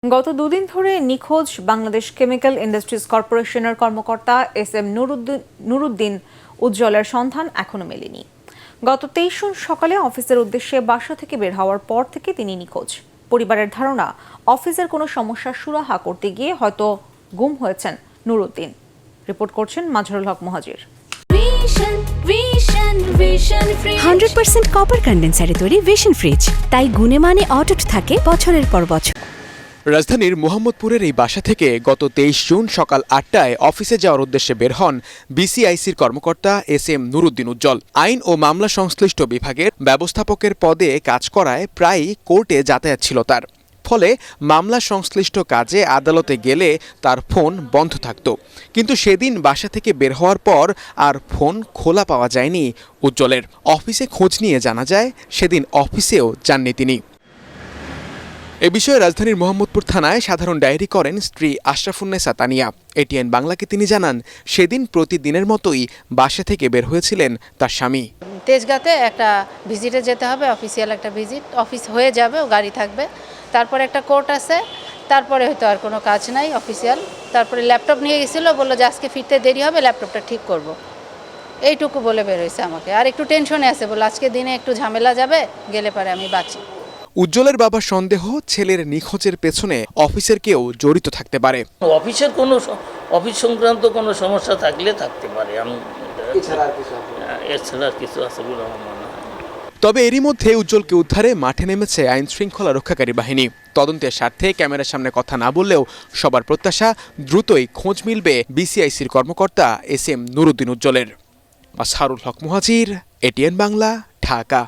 গত দুদিন ধরে নিখোঁজ বাংলাদেশ কেমিক্যাল ইন্ডাস্ট্রিজ কর্পোরেশনের কর্মকর্তা এস.এম. নুরুদ্দিন উজ্জ্বলের সন্ধান এখনো মেলেনি। গত 23 জুন সকালে অফিসের উদ্দেশ্যে বাসা থেকে বের হওয়ার পর থেকে তিনি নিখোঁজ। পরিবারের ধারণা, অফিসের কোনো সমস্যার সুরাহা করতে গিয়ে হয়তো গুম হয়েছেন নুরুদ্দিন। রিপোর্ট করছেন মাজহারুল হক মুহাজির। 100% কপার কন্ডেন্সারে তৈরি ভিশন ফ্রিজ, তাই গুণে মানে অটুট থাকে বছরের পর বছর। রাজধানীর মোহাম্মদপুরের এই বাসা থেকে গত 23 জুন সকাল 8টায় অফিসে যাওয়ার উদ্দেশ্যে বের হন বিসিআইসির কর্মকর্তা এস.এম. নুরুদ্দিন উজ্জ্বল। আইন ও মামলা সংশ্লিষ্ট বিভাগের ব্যবস্থাপকের পদে কাজ করায় প্রায়ই কোর্টে যাতায়াত ছিল তার। ফলে মামলা সংশ্লিষ্ট কাজে আদালতে গেলে তার ফোন বন্ধ থাকত। কিন্তু সেদিন বাসা থেকে বের হওয়ার পর আর ফোন খোলা পাওয়া যায়নি উজ্জ্বলের। অফিসে খোঁজ নিয়ে জানা যায় সেদিন অফিসেও যাননি তিনি। এ বিষয়ে রাজধানীর মোহাম্মদপুর থানায় সাধারণ ডায়েরি করেন স্ত্রী আশরাফুন্নেসা তানিয়া। এটিএন বাংলাকে তিনি জানান, সেদিন প্রতিদিনের মতোই বাসা থেকে বের হয়েছিলেন তার স্বামী। তেজগাঁতে একটা ভিজিটে যেতে হবে, অফিসিয়াল একটা ভিজিট, অফিস হয়ে যাবে, ও গাড়ি থাকবে, তারপরে একটা কোর্ট আছে, তারপরে হয়তো আর কোনো কাজ নাই অফিসিয়াল। তারপরে ল্যাপটপ নিয়ে গেছিল, বললো যে আজকে ফিরতে দেরি হবে, ল্যাপটপটা ঠিক করব। এইটুকু বলে বের হয়েছে আমাকে। আর একটু টেনশনে আছে, বললো আজকে দিনে একটু ঝামেলা যাবে, গেলে পারে আমি বাঁচি। উজ্জ্বলের বাবার সন্দেহ, ছেলের নিখোঁজের পেছনে অফিসের কেউ জড়িত থাকতে পারে। অফিস সংক্রান্ত কোনো সমস্যা থাকলে থাকতে পারে, আমি এছাড়া আর কিছু আছে বলে আমার মনে হয়। তবে এরই মধ্যে উজ্জ্বলকে উদ্ধারে মাঠে নেমেছে আইন শৃঙ্খলা রক্ষাকারী বাহিনী। তদন্তের স্বার্থে ক্যামেরার সামনে কথা না বললেও সবার প্রত্যাশা দ্রুতই খোঁজ মিলবে বিসিআইসির কর্মকর্তা এস.এম. নুরুদ্দিন উজ্জ্বলের। মাজহারুল হক মুহাজির, এটিএন বাংলা, ঢাকা।